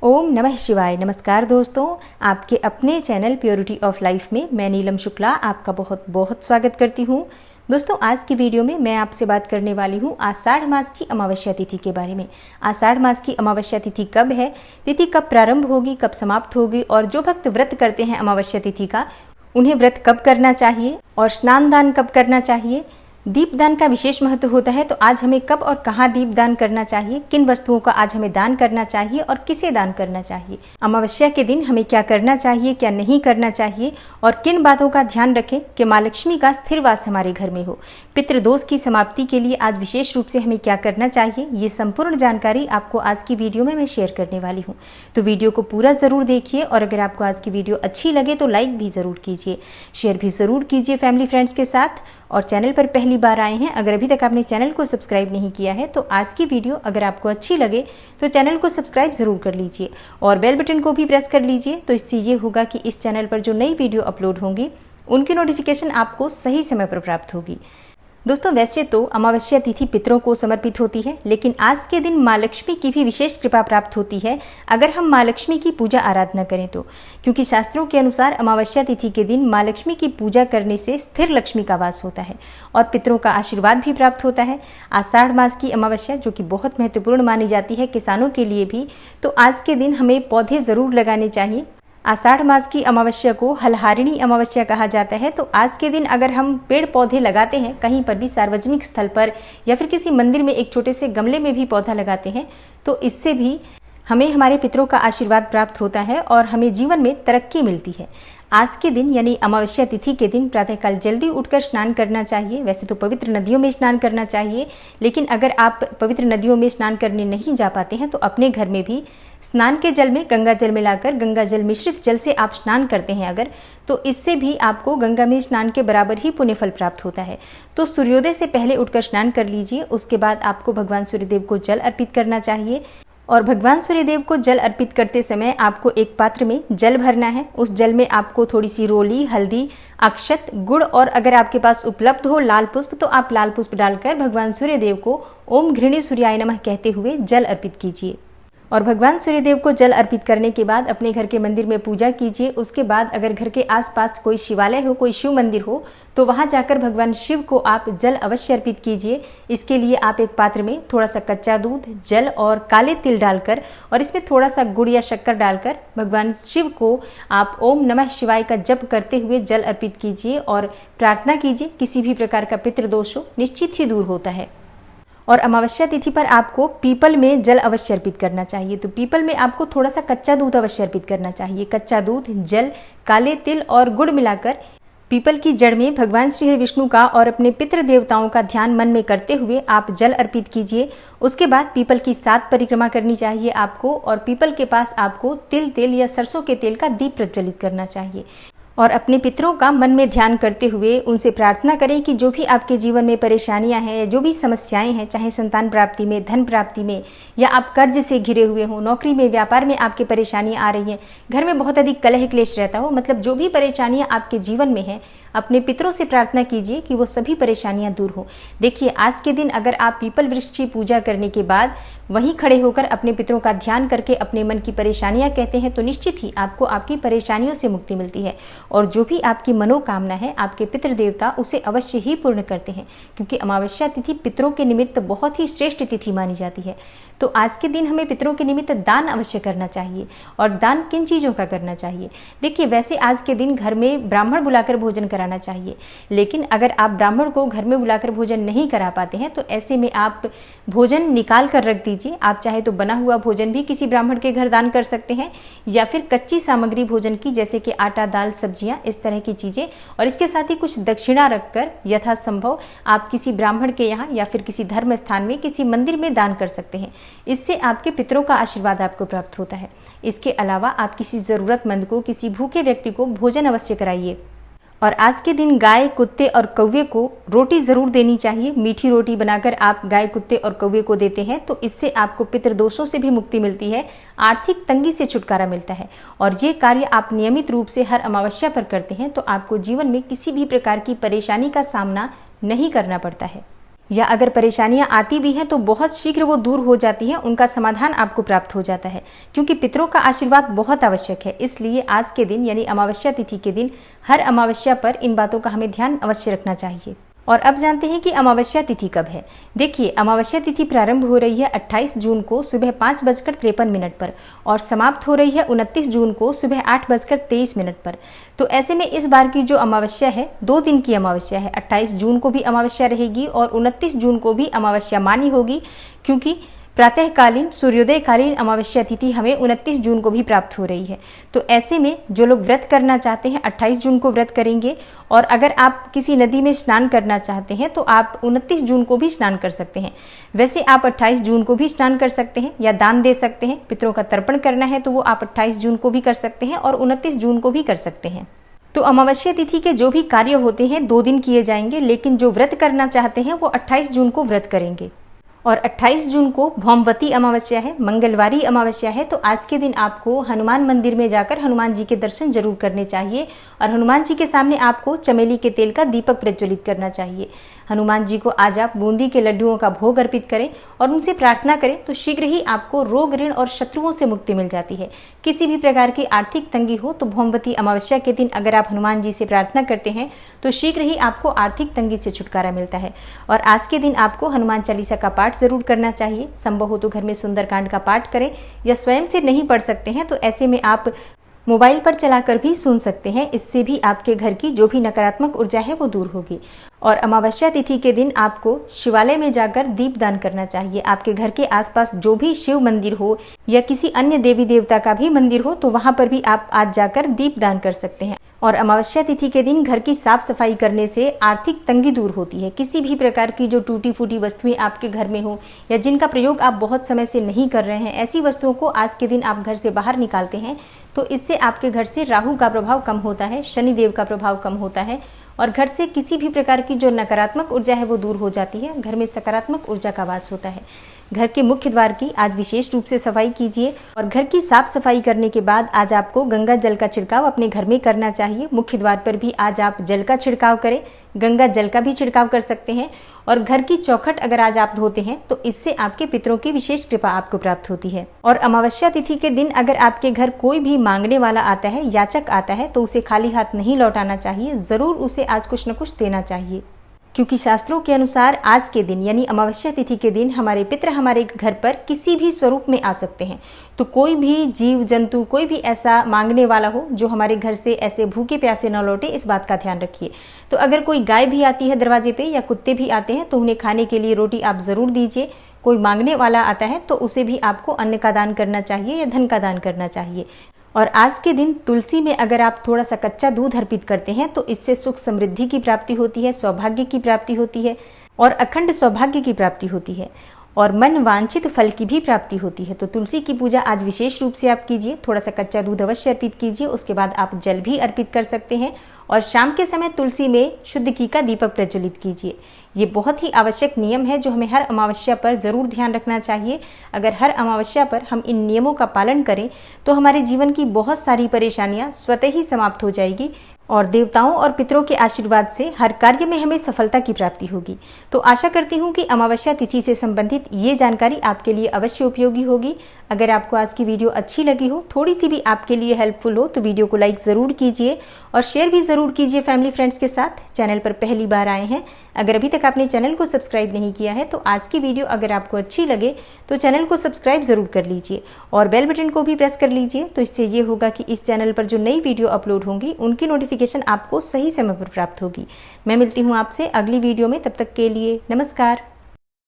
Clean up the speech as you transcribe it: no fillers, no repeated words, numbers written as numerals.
ओम नमः शिवाय। नमस्कार दोस्तों, आपके अपने चैनल प्योरिटी ऑफ लाइफ में मैं नीलम शुक्ला आपका बहुत बहुत स्वागत करती हूँ। दोस्तों, आज की वीडियो में मैं आपसे बात करने वाली हूँ आषाढ़ मास की अमावस्या तिथि के बारे में। आषाढ़ मास की अमावस्या तिथि कब है, तिथि कब प्रारंभ होगी, कब समाप्त होगी, और जो भक्त व्रत करते हैं अमावस्या तिथि का उन्हें व्रत कब करना चाहिए और स्नान दान कब करना चाहिए। दीपदान का विशेष महत्व होता है, तो आज हमें कब और कहाँ दीपदान करना चाहिए, किन वस्तुओं का आज हमें दान करना चाहिए और किसे दान करना चाहिए। अमावस्या के दिन हमें क्या करना चाहिए, क्या नहीं करना चाहिए, और किन बातों का ध्यान रखें कि माँ लक्ष्मी का स्थिर वास हमारे घर में हो। पितृदोष की समाप्ति के लिए आज विशेष रूप से हमें क्या करना चाहिए, ये संपूर्ण जानकारी आपको आज की वीडियो में मैं शेयर करने वाली हूँ। तो वीडियो को पूरा जरूर देखिए, और अगर आपको आज की वीडियो अच्छी लगे तो लाइक भी जरूर कीजिए, शेयर भी जरूर कीजिए फैमिली फ्रेंड्स के साथ। और चैनल पर पहली बार आए हैं, अगर अभी तक आपने चैनल को सब्सक्राइब नहीं किया है तो आज की वीडियो अगर आपको अच्छी लगे तो चैनल को सब्सक्राइब जरूर कर लीजिए और बेल बटन को भी प्रेस कर लीजिए। तो इससे ये होगा कि इस चैनल पर जो नई वीडियो अपलोड होंगी उनकी नोटिफिकेशन आपको सही समय पर प्राप्त होगी। दोस्तों, वैसे तो अमावस्या तिथि पितरों को समर्पित होती है, लेकिन आज के दिन माँ लक्ष्मी की भी विशेष कृपा प्राप्त होती है अगर हम माँ लक्ष्मी की पूजा आराधना करें तो, क्योंकि शास्त्रों के अनुसार अमावस्या तिथि के दिन माँ लक्ष्मी की पूजा करने से स्थिर लक्ष्मी का वास होता है और पितरों का आशीर्वाद भी प्राप्त होता है। आषाढ़ मास की अमावस्या जो कि बहुत महत्वपूर्ण मानी जाती है किसानों के लिए भी, तो आज के दिन हमें पौधे जरूर लगाने चाहिए। आषाढ़ मास की अमावस्या को हलहारिणी अमावस्या कहा जाता है। तो आज के दिन अगर हम पेड़ पौधे लगाते हैं, कहीं पर भी सार्वजनिक स्थल पर या फिर किसी मंदिर में एक छोटे से गमले में भी पौधा लगाते हैं, तो इससे भी हमें हमारे पितरों का आशीर्वाद प्राप्त होता है और हमें जीवन में तरक्की मिलती है। आज के दिन यानी अमावस्या तिथि के दिन प्रातःकाल जल्दी उठकर स्नान करना चाहिए। वैसे तो पवित्र नदियों में स्नान करना चाहिए, लेकिन अगर आप पवित्र नदियों में स्नान करने नहीं जा पाते हैं तो अपने घर में भी स्नान के जल में गंगा जल मिलाकर, गंगा जल मिश्रित जल से आप स्नान करते हैं अगर, तो इससे भी आपको गंगा में स्नान के बराबर ही पुण्य फल प्राप्त होता है। तो सूर्योदय से पहले उठकर स्नान कर लीजिए। उसके बाद आपको भगवान सूर्यदेव को जल अर्पित करना चाहिए, और भगवान सूर्यदेव को जल अर्पित करते समय आपको एक पात्र में जल भरना है। उस जल में आपको थोड़ी सी रोली, हल्दी, अक्षत, गुड़ और अगर आपके पास उपलब्ध हो लाल पुष्प तो आप लाल पुष्प डालकर भगवान सूर्यदेव को ओम घृणी सूर्याय नमः कहते हुए जल अर्पित कीजिए। और भगवान सूर्यदेव को जल अर्पित करने के बाद अपने घर के मंदिर में पूजा कीजिए। उसके बाद अगर घर के आसपास कोई शिवालय हो, कोई शिव मंदिर हो, तो वहां जाकर भगवान शिव को आप जल अवश्य अर्पित कीजिए। इसके लिए आप एक पात्र में थोड़ा सा कच्चा दूध, जल और काले तिल डालकर और इसमें थोड़ा सा गुड़ या शक्कर डालकर भगवान शिव को आप ओम नमः शिवाय का जप करते हुए जल अर्पित कीजिए और प्रार्थना कीजिए। किसी भी प्रकार का पितृदोष हो निश्चित ही दूर होता है। और अमावस्या तिथि पर आपको पीपल में जल अवश्य अर्पित करना चाहिए। तो पीपल में आपको थोड़ा सा कच्चा दूध अवश्य अर्पित करना चाहिए। कच्चा दूध, जल, काले तिल और गुड़ मिलाकर पीपल की जड़ में भगवान श्री हरि विष्णु का और अपने पितृ देवताओं का ध्यान मन में करते हुए आप जल अर्पित कीजिए। उसके बाद पीपल की 7 परिक्रमा करनी चाहिए आपको, और पीपल के पास आपको तिल तेल या सरसों के तेल का दीप प्रज्वलित करना चाहिए और अपने पितरों का मन में ध्यान करते हुए उनसे प्रार्थना करें कि जो भी आपके जीवन में परेशानियां हैं, जो भी समस्याएं हैं, चाहे संतान प्राप्ति में, धन प्राप्ति में, या आप कर्ज से घिरे हुए हो, नौकरी में, व्यापार में आपके परेशानियां आ रही हैं, घर में बहुत अधिक कलह क्लेश रहता हो, मतलब जो भी परेशानियां आपके जीवन में हैं, अपने पितरों से प्रार्थना कीजिए कि वो सभी परेशानियां दूर हो। देखिए, आज के दिन अगर आप पीपल वृक्ष की पूजा करने के बाद वहीं खड़े होकर अपने पितरों का ध्यान करके अपने मन की परेशानियां कहते हैं तो निश्चित ही आपको आपकी परेशानियों से मुक्ति मिलती है, और जो भी आपकी मनोकामना है आपके पितृ देवता उसे अवश्य ही पूर्ण करते हैं, क्योंकि अमावस्या तिथि पितरों के निमित्त बहुत ही श्रेष्ठ तिथि मानी जाती है। तो आज के दिन हमें पितरों के निमित्त दान अवश्य करना चाहिए। और दान किन चीज़ों का करना चाहिए? देखिए, वैसे आज के दिन घर में ब्राह्मण बुलाकर भोजन कराना चाहिए, लेकिन अगर आप ब्राह्मण को घर में बुलाकर भोजन नहीं करा पाते हैं तो ऐसे में आप भोजन निकाल कर रख दीजिए। आप चाहे तो बना हुआ भोजन भी किसी ब्राह्मण के घर दान कर सकते हैं, या फिर कच्ची सामग्री भोजन की जैसे कि आटा, दाल, सब्जियां, इस तरह की चीज़ें, और इसके साथ ही कुछ दक्षिणा रखकर यथासंभव आप किसी ब्राह्मण के यहाँ या फिर किसी धर्म स्थान में, किसी मंदिर में दान कर सकते हैं। इससे आपके पितरों का आशीर्वाद आपको प्राप्त होता है। इसके अलावा आप किसी ज़रूरतमंद को, किसी भूखे व्यक्ति को भोजन अवश्य कराइए। और आज के दिन गाय, कुत्ते और कौवे को रोटी ज़रूर देनी चाहिए। मीठी रोटी बनाकर आप गाय, कुत्ते और कौवे को देते हैं तो इससे आपको पितृदोषों से भी मुक्ति मिलती है, आर्थिक तंगी से छुटकारा मिलता है। और ये कार्य आप नियमित रूप से हर अमावस्या पर करते हैं तो आपको जीवन में किसी भी प्रकार की परेशानी का सामना नहीं करना पड़ता है। या अगर परेशानियां आती भी हैं तो बहुत शीघ्र वो दूर हो जाती हैं, उनका समाधान आपको प्राप्त हो जाता है, क्योंकि पितरों का आशीर्वाद बहुत आवश्यक है। इसलिए आज के दिन यानी अमावस्या तिथि के दिन हर अमावस्या पर इन बातों का हमें ध्यान अवश्य रखना चाहिए। और अब जानते हैं कि अमावस्या तिथि कब है। देखिए, अमावस्या तिथि प्रारंभ हो रही है 28 जून को सुबह 5:53 पर और समाप्त हो रही है 29 जून को सुबह 8:23 पर। तो ऐसे में इस बार की जो अमावस्या है 2 दिन की अमावस्या है। 28 जून को भी अमावस्या रहेगी और 29 जून को भी अमावस्या मानी होगी, क्योंकि प्रातःकालीन सूर्योदयकालीन अमावस्या तिथि हमें 29 जून को भी प्राप्त हो रही है। तो ऐसे में जो लोग व्रत करना चाहते हैं 28 जून को व्रत करेंगे, और अगर आप किसी नदी में स्नान करना चाहते हैं तो आप 29 जून को भी स्नान कर सकते हैं। वैसे आप 28 जून को भी स्नान कर सकते हैं या दान दे सकते हैं। पितरों का तर्पण करना है तो वो आप 28 जून को भी कर सकते हैं और 29 जून को भी कर सकते हैं। तो अमावस्या तिथि के जो भी कार्य होते हैं 2 दिन किए जाएंगे, लेकिन जो व्रत करना चाहते हैं वो 28 जून को व्रत करेंगे। और 28 जून को भौमवती अमावस्या है, मंगलवारी अमावस्या है। तो आज के दिन आपको हनुमान मंदिर में जाकर हनुमान जी के दर्शन जरूर करने चाहिए और हनुमान जी के सामने आपको चमेली के तेल का दीपक प्रज्वलित करना चाहिए। हनुमान जी को आज आप बूंदी के लड्डुओं का भोग अर्पित करें और उनसे प्रार्थना करें तो शीघ्र ही आपको रोग, ऋण और शत्रुओं से मुक्ति मिल जाती है। किसी भी प्रकार की आर्थिक तंगी हो तो भौमवती अमावस्या के दिन अगर आप हनुमान जी से प्रार्थना करते हैं तो शीघ्र ही आपको आर्थिक तंगी से छुटकारा मिलता है। और आज के दिन आपको हनुमान चालीसा का पाठ जरूर करना चाहिए। संभव हो तो घर में सुंदरकांड का पाठ करें, या स्वयं से नहीं पढ़ सकते हैं तो ऐसे में आप मोबाइल पर चलाकर भी सुन सकते हैं। इससे भी आपके घर की जो भी नकारात्मक ऊर्जा है वो दूर होगी। और अमावस्या तिथि के दिन आपको शिवालय में जाकर दीपदान करना चाहिए। आपके घर के आसपास जो भी शिव मंदिर हो या किसी अन्य देवी देवता का भी मंदिर हो तो वहां पर भी आप आज जाकर दीपदान कर सकते हैं। और अमावस्या तिथि के दिन घर की साफ सफाई करने से आर्थिक तंगी दूर होती है। किसी भी प्रकार की जो टूटी फूटी वस्तुएं आपके घर में हो या जिनका प्रयोग आप बहुत समय से नहीं कर रहे हैं, ऐसी वस्तुओं को आज के दिन आप घर से बाहर निकालते हैं तो इससे आपके घर से राहु का प्रभाव कम होता है, शनिदेव का प्रभाव कम होता है और घर से किसी भी प्रकार की जो नकारात्मक ऊर्जा है वो दूर हो जाती है। घर में सकारात्मक ऊर्जा का वास होता है। घर के मुख्य द्वार की आज विशेष रूप से सफाई कीजिए और घर की साफ सफाई करने के बाद आज आपको गंगा जल का छिड़काव अपने घर में करना चाहिए। मुख्य द्वार पर भी आज आप जल का छिड़काव करें, गंगा जल का भी छिड़काव कर सकते हैं। और घर की चौखट अगर आज आप धोते हैं तो इससे आपके पितरों की विशेष कृपा आपको प्राप्त होती है। और अमावस्या तिथि के दिन अगर आपके घर कोई भी मांगने वाला आता है, याचक आता है, तो उसे खाली हाथ नहीं लौटाना चाहिए। जरूर उसे आज कुछ न कुछ देना चाहिए, क्योंकि शास्त्रों के अनुसार आज के दिन यानी अमावस्या तिथि के दिन हमारे पितर हमारे घर पर किसी भी स्वरूप में आ सकते हैं। तो कोई भी जीव जंतु, कोई भी ऐसा मांगने वाला हो जो हमारे घर से ऐसे भूखे प्यासे न लौटे, इस बात का ध्यान रखिए। तो अगर कोई गाय भी आती है दरवाजे पे या कुत्ते भी आते हैं तो उन्हें खाने के लिए रोटी आप जरूर दीजिए। कोई मांगने वाला आता है तो उसे भी आपको अन्न का दान करना चाहिए या धन का दान करना चाहिए। और आज के दिन तुलसी में अगर आप थोड़ा सा कच्चा दूध अर्पित करते हैं तो इससे सुख समृद्धि की प्राप्ति होती है, सौभाग्य की प्राप्ति होती है और अखंड सौभाग्य की प्राप्ति होती है और मन वांछित फल की भी प्राप्ति होती है। तो तुलसी की पूजा आज विशेष रूप से आप कीजिए। थोड़ा सा कच्चा दूध अवश्य अर्पित कीजिए। उसके बाद आप जल भी अर्पित कर सकते हैं और शाम के समय तुलसी में शुद्ध घी का दीपक प्रज्वलित कीजिए। ये बहुत ही आवश्यक नियम है जो हमें हर अमावस्या पर जरूर ध्यान रखना चाहिए। अगर हर अमावस्या पर हम इन नियमों का पालन करें तो हमारे जीवन की बहुत सारी परेशानियां स्वतः ही समाप्त हो जाएगी और देवताओं और पितरों के आशीर्वाद से हर कार्य में हमें सफलता की प्राप्ति होगी। तो आशा करती हूँ कि अमावस्या तिथि से संबंधित ये जानकारी आपके लिए अवश्य उपयोगी होगी। अगर आपको आज की वीडियो अच्छी लगी हो, थोड़ी सी भी आपके लिए हेल्पफुल हो, तो वीडियो को लाइक ज़रूर कीजिए और शेयर भी ज़रूर कीजिए फैमिली फ्रेंड्स के साथ। चैनल पर पहली बार आए हैं, अगर अभी तक आपने चैनल को सब्सक्राइब नहीं किया है तो आज की वीडियो अगर आपको अच्छी लगे तो चैनल को सब्सक्राइब ज़रूर कर लीजिए और बेल बटन को भी प्रेस कर लीजिए। तो इससे ये होगा कि इस चैनल पर जो नई वीडियो अपलोड होंगी उनकी नोटिफिकेशन आपको सही समय पर प्राप्त होगी। मैं मिलती हूँ आपसे अगली वीडियो में, तब तक के लिए नमस्कार।